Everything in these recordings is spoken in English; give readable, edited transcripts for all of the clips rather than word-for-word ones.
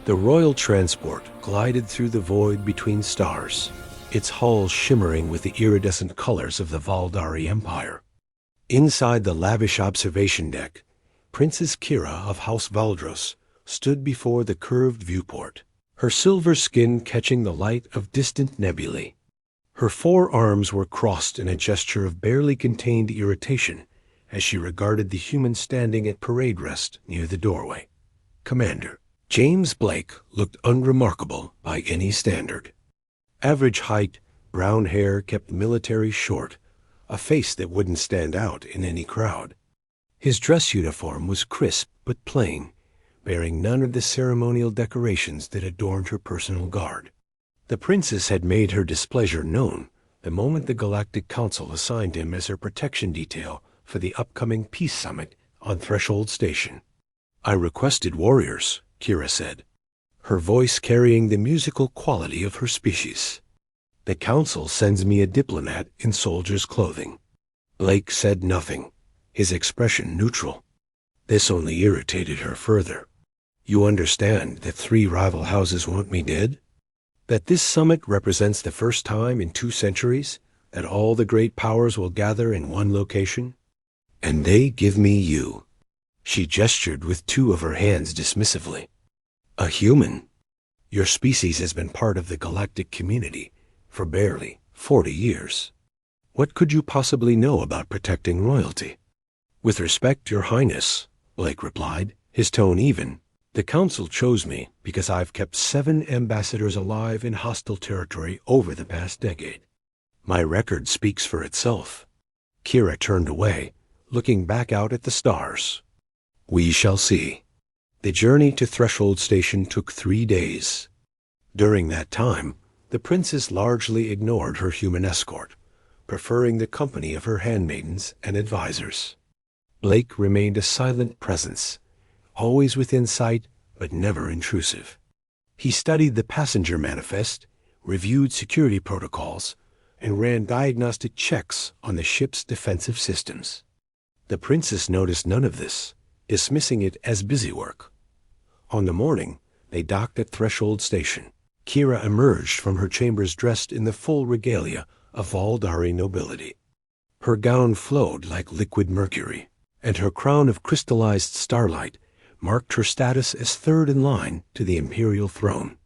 The royal transport glided through the void between stars, its hull shimmering with the iridescent colors of the Valdari Empire. Inside the lavish observation deck, Princess Kira of House Valdros stood before the curved viewport, her silver skin catching the light of distant nebulae. Her 4 arms were crossed in a gesture of barely contained irritation as she regarded the human standing at parade rest near the doorway. Commander James Blake looked unremarkable by any standard. Average height, brown hair kept military short, a face that wouldn't stand out in any crowd. His dress uniform was crisp but plain, bearing none of the ceremonial decorations that adorned her personal guard. The princess had made her displeasure known the moment the Galactic Council assigned him as her protection detail for the upcoming peace summit on Threshold Station. "I requested warriors," Kira said, her voice carrying the musical quality of her species. "The council sends me a diplomat in soldier's clothing." Blake said nothing, his expression neutral. This only irritated her further. "You understand that 3 rival houses want me dead? That this summit represents the first time in 2 centuries that all the great powers will gather in one location? And they give me you." She gestured with 2 of her hands dismissively. "A human. Your species has been part of the galactic community for barely 40 years. What could you possibly know about protecting royalty?" "With respect, Your Highness," Blake replied, his tone even, "the Council chose me because I've kept 7 ambassadors alive in hostile territory over the past decade. My record speaks for itself." Kira turned away, looking back out at the stars. "We shall see." The journey to Threshold Station took 3 days. During that time, the princess largely ignored her human escort, preferring the company of her handmaidens and advisors. Blake remained a silent presence, always within sight but never intrusive. He studied the passenger manifest, reviewed security protocols, and ran diagnostic checks on the ship's defensive systems. The princess noticed none of this, dismissing it as busy work. On the morning, they docked at Threshold Station. Kira emerged from her chambers dressed in the full regalia of Valdari nobility. Her gown flowed like liquid mercury, and her crown of crystallized starlight marked her status as 3rd in line to the imperial throne.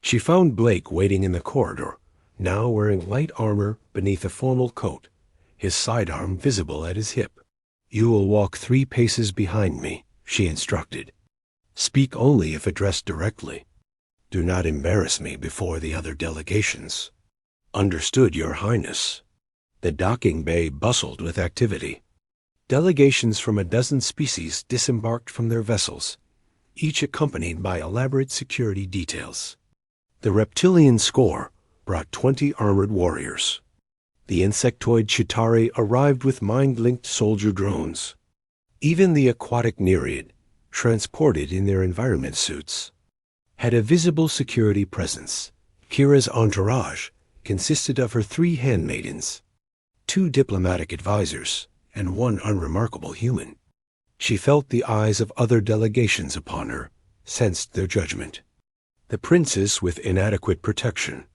She found Blake waiting in the corridor, now wearing light armor beneath a formal coat, his sidearm visible at his hip. "You will walk 3 paces behind me," she instructed. "Speak only if addressed directly. Do not embarrass me before the other delegations." "Understood, Your Highness." The docking bay bustled with activity. Delegations from a dozen species disembarked from their vessels, each accompanied by elaborate security details. The reptilian score brought 20 armored warriors. The insectoid Chitauri arrived with mind-linked soldier drones. Even the aquatic Nereid, transported in their environment suits, had a visible security presence. Kira's entourage consisted of her 3 handmaidens, 2 diplomatic advisors, and 1 unremarkable human. She felt the eyes of other delegations upon her, sensed their judgment. The princess with inadequate protection,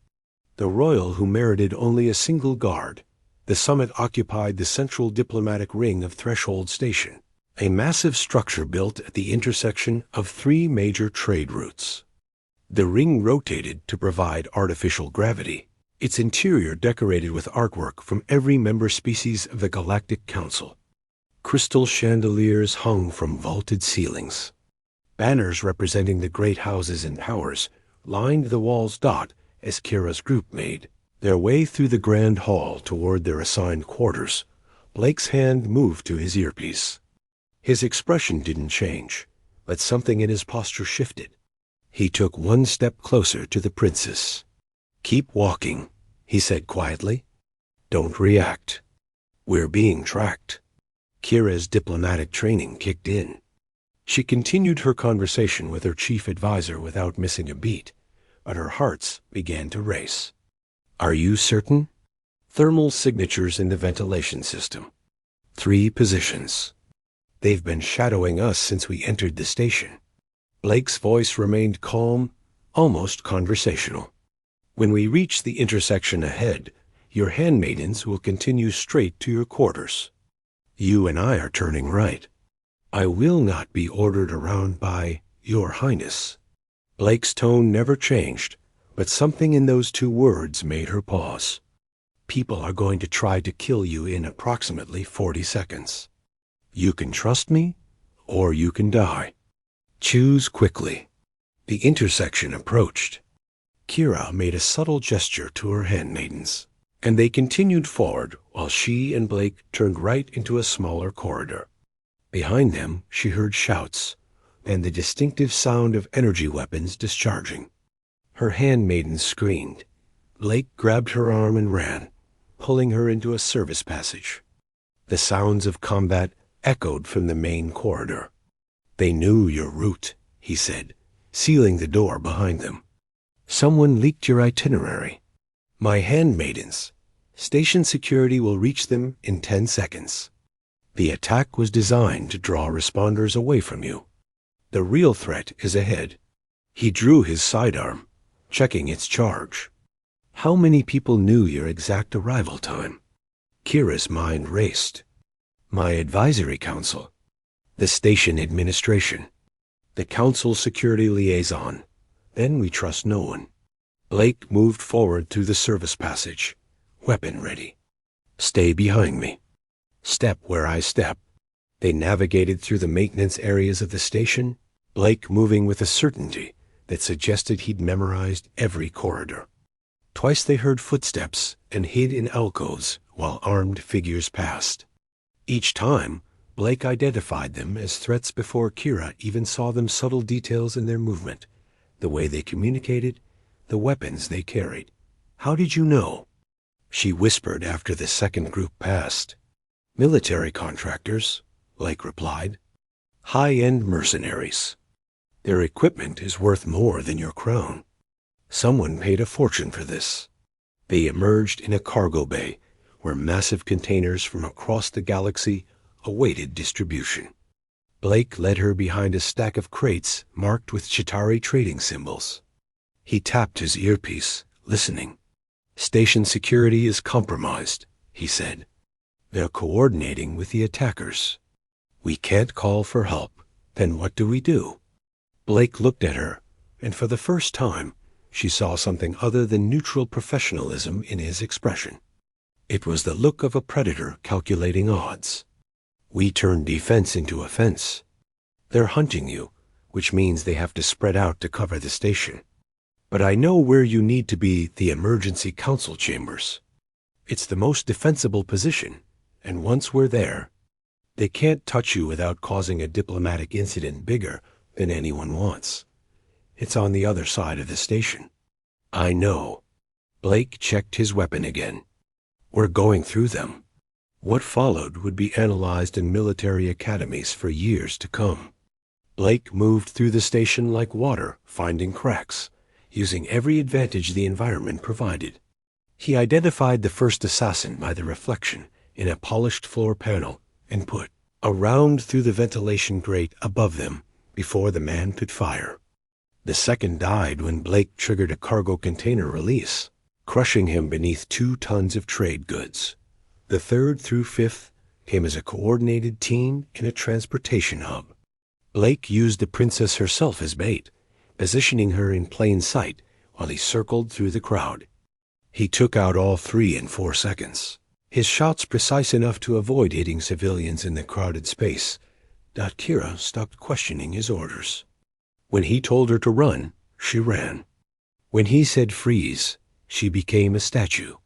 the royal who merited only a single guard. The summit occupied the central diplomatic ring of Threshold Station, a massive structure built at the intersection of 3 major trade routes. The ring rotated to provide artificial gravity, its interior decorated with artwork from every member species of the Galactic Council. Crystal chandeliers hung from vaulted ceilings. Banners representing the great houses and powers lined the wall's dot as Kira's group made their way through the grand hall toward their assigned quarters. Blake's hand moved to his earpiece. His expression didn't change, but something in his posture shifted. He took 1 step closer to the princess. "Keep walking," he said quietly. "Don't react. We're being tracked." Kira's diplomatic training kicked in. She continued her conversation with her chief advisor without missing a beat, but her hearts began to race. "Are you certain?" "Thermal signatures in the ventilation system. 3 positions. They've been shadowing us since we entered the station." Blake's voice remained calm, almost conversational. When we reach the intersection ahead, your handmaidens will continue straight to your quarters. You and I are turning right. I will not be ordered around by Your Highness. Blake's tone never changed, but something in those two words made her pause. People are going to try to kill you in approximately 40 seconds. You can trust me, or you can die. Choose quickly. The intersection approached. Kira made a subtle gesture to her handmaidens, and they continued forward while she and Blake turned right into a smaller corridor. Behind them, she heard shouts and the distinctive sound of energy weapons discharging. Her handmaidens screamed. Blake grabbed her arm and ran, pulling her into a service passage. The sounds of combat echoed from the main corridor. They knew your route, he said, sealing the door behind them. Someone leaked your itinerary. My handmaidens. Station security will reach them in 10 seconds. The attack was designed to draw responders away from you. The real threat is ahead. He drew his sidearm, checking its charge. How many people knew your exact arrival time? Kira's mind raced. My advisory council. The station administration. The council security liaison. Then we trust no one. Blake moved forward through the service passage, weapon ready. Stay behind me. Step where I step. They navigated through the maintenance areas of the station, Blake moving with a certainty that suggested he'd memorized every corridor. Twice they heard footsteps and hid in alcoves while armed figures passed. Each time, Blake identified them as threats before Kira even saw them subtle details in their movement, the way they communicated, the weapons they carried. How did you know? She whispered after the second group passed. Military contractors, Blake replied. High-end mercenaries. Their equipment is worth more than your crown. Someone paid a fortune for this. They emerged in a cargo bay where massive containers from across the galaxy awaited distribution. Blake led her behind a stack of crates marked with Chitauri trading symbols. He tapped his earpiece, listening. Station security is compromised, he said. They're coordinating with the attackers. We can't call for help. Then what do we do? Blake looked at her, and for the first time, she saw something other than neutral professionalism in his expression. It was the look of a predator calculating odds. We turn defense into offense. They're hunting you, which means they have to spread out to cover the station. But I know where you need to be, the emergency council chambers. It's the most defensible position, and once we're there, they can't touch you without causing a diplomatic incident bigger than anyone wants. It's on the other side of the station. I know. Blake checked his weapon again. We're going through them. What followed would be analyzed in military academies for years to come. Blake moved through the station like water, finding cracks, using every advantage the environment provided. He identified the first assassin by the reflection in a polished floor panel and put a round through the ventilation grate above them before the man could fire. The second died when Blake triggered a cargo container release, crushing him beneath 2 tons of trade goods. The third through fifth came as a coordinated team in a transportation hub. Blake used the princess herself as bait, positioning her in plain sight while he circled through the crowd. He took out all 3 in 4 seconds, his shots precise enough to avoid hitting civilians in the crowded space. Kira stopped questioning his orders. When he told her to run, she ran. When he said freeze, she became a statue.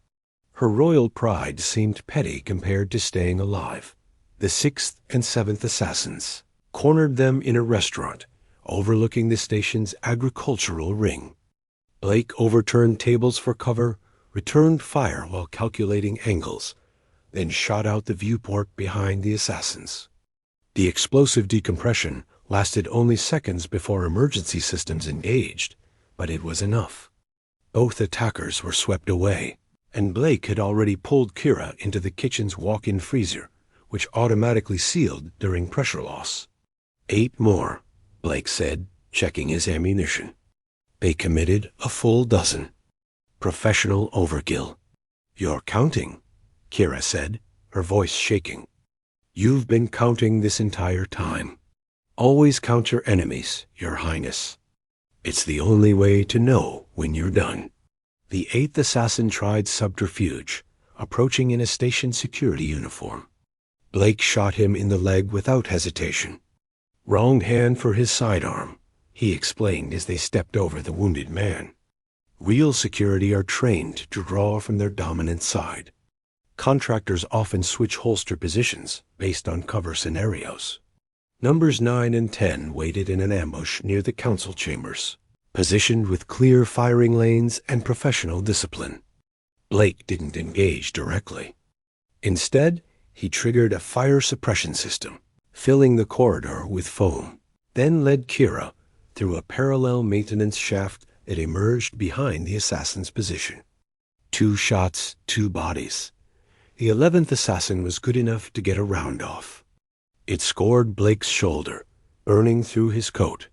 Her royal pride seemed petty compared to staying alive. The 6th and 7th assassins cornered them in a restaurant overlooking the station's agricultural ring. Blake overturned tables for cover, returned fire while calculating angles, then shot out the viewport behind the assassins. The explosive decompression lasted only seconds before emergency systems engaged, but it was enough. Both attackers were swept away, and Blake had already pulled Kira into the kitchen's walk-in freezer, which automatically sealed during pressure loss. 8 more, Blake said, checking his ammunition. They committed a full dozen. Professional overkill. "You're counting," Kira said, her voice shaking. "You've been counting this entire time. Always count your enemies, Your Highness. It's the only way to know when you're done." The eighth assassin tried subterfuge, approaching in a station security uniform. Blake shot him in the leg without hesitation. "Wrong hand for his sidearm," he explained as they stepped over the wounded man. Real security are trained to draw from their dominant side. Contractors often switch holster positions based on cover scenarios. Numbers 9 and 10 waited in an ambush near the council chambers, positioned with clear firing lanes and professional discipline. Blake didn't engage directly. Instead, he triggered a fire suppression system, filling the corridor with foam, then led Kira through a parallel maintenance shaft that emerged behind the assassin's position. 2 shots, 2 bodies. The 11th assassin was good enough to get a round off. It scored Blake's shoulder, burning through his coat.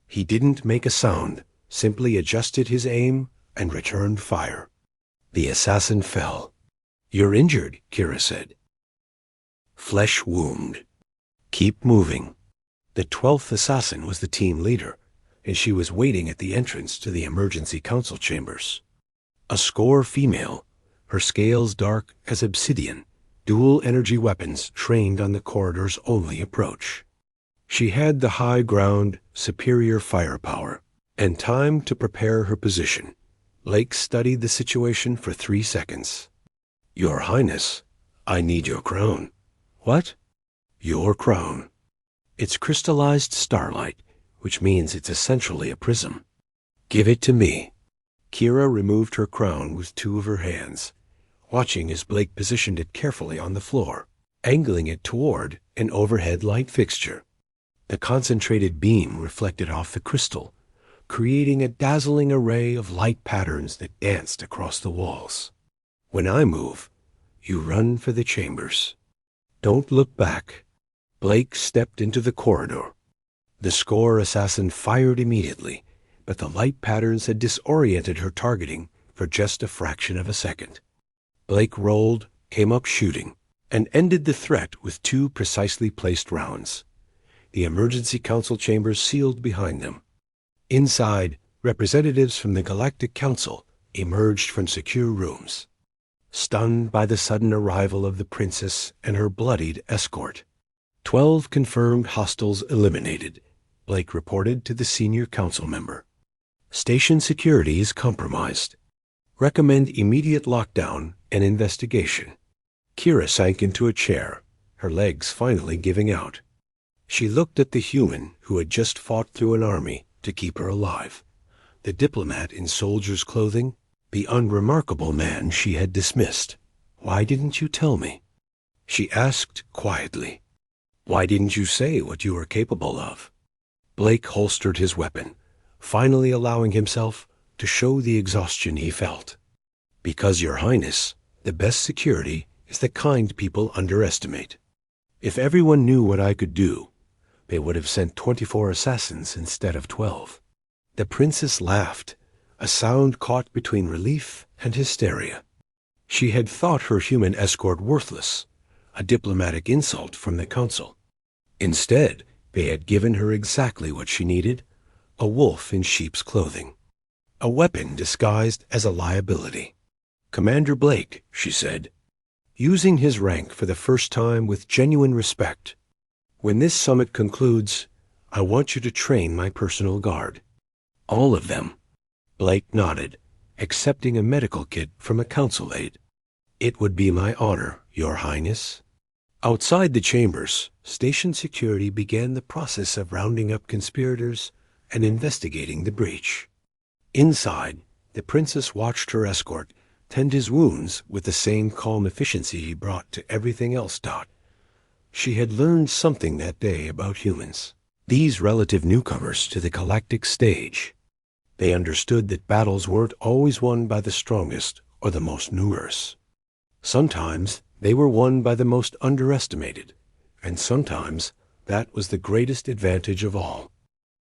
He didn't make a sound, simply adjusted his aim and returned fire. The assassin fell. "You're injured," Kira said. "Flesh wound. Keep moving." The 12th assassin was the team leader, and she was waiting at the entrance to the emergency council chambers. A score female, her scales dark as obsidian, dual energy weapons trained on the corridor's only approach. She had the high ground, superior firepower, and time to prepare her position. Blake studied the situation for 3 seconds. "Your Highness, I need your crown." "What?" "Your crown. It's crystallized starlight, which means it's essentially a prism." "Give it to me." Kira removed her crown with 2 of her hands, watching as Blake positioned it carefully on the floor, angling it toward an overhead light fixture. The concentrated beam reflected off the crystal, creating a dazzling array of light patterns that danced across the walls. "When I move, you run for the chambers. Don't look back." Blake stepped into the corridor. The score assassin fired immediately, but the light patterns had disoriented her targeting for just a fraction of a second. Blake rolled, came up shooting, and ended the threat with 2 precisely placed rounds. The emergency council chambers sealed behind them. Inside, representatives from the Galactic Council emerged from secure rooms, stunned by the sudden arrival of the princess and her bloodied escort. 12 confirmed hostiles eliminated, Blake reported to the senior council member. "Station security is compromised. Recommend immediate lockdown and investigation." Kira sank into a chair, her legs finally giving out. She looked at the human who had just fought through an army to keep her alive, the diplomat in soldier's clothing, the unremarkable man she had dismissed. "Why didn't you tell me?" she asked quietly. "Why didn't you say what you were capable of?" Blake holstered his weapon, finally allowing himself to show the exhaustion he felt. "Because, Your Highness, the best security is the kind people underestimate. If everyone knew what I could do, they would have sent 24 assassins instead of 12. The princess laughed, a sound caught between relief and hysteria. She had thought her human escort worthless, a diplomatic insult from the council. Instead, they had given her exactly what she needed, a wolf in sheep's clothing. A weapon disguised as a liability. "Commander Blake," she said, using his rank for the first time with genuine respect. "When this summit concludes, I want you to train my personal guard. All of them." Blake nodded, accepting a medical kit from a council aide. "It would be my honor, Your Highness." Outside the chambers, station security began the process of rounding up conspirators and investigating the breach. Inside, the princess watched her escort tend his wounds with the same calm efficiency he brought to everything else. She had learned something that day about humans, these relative newcomers to the galactic stage. They understood that battles weren't always won by the strongest or the most numerous. Sometimes they were won by the most underestimated, and sometimes that was the greatest advantage of all.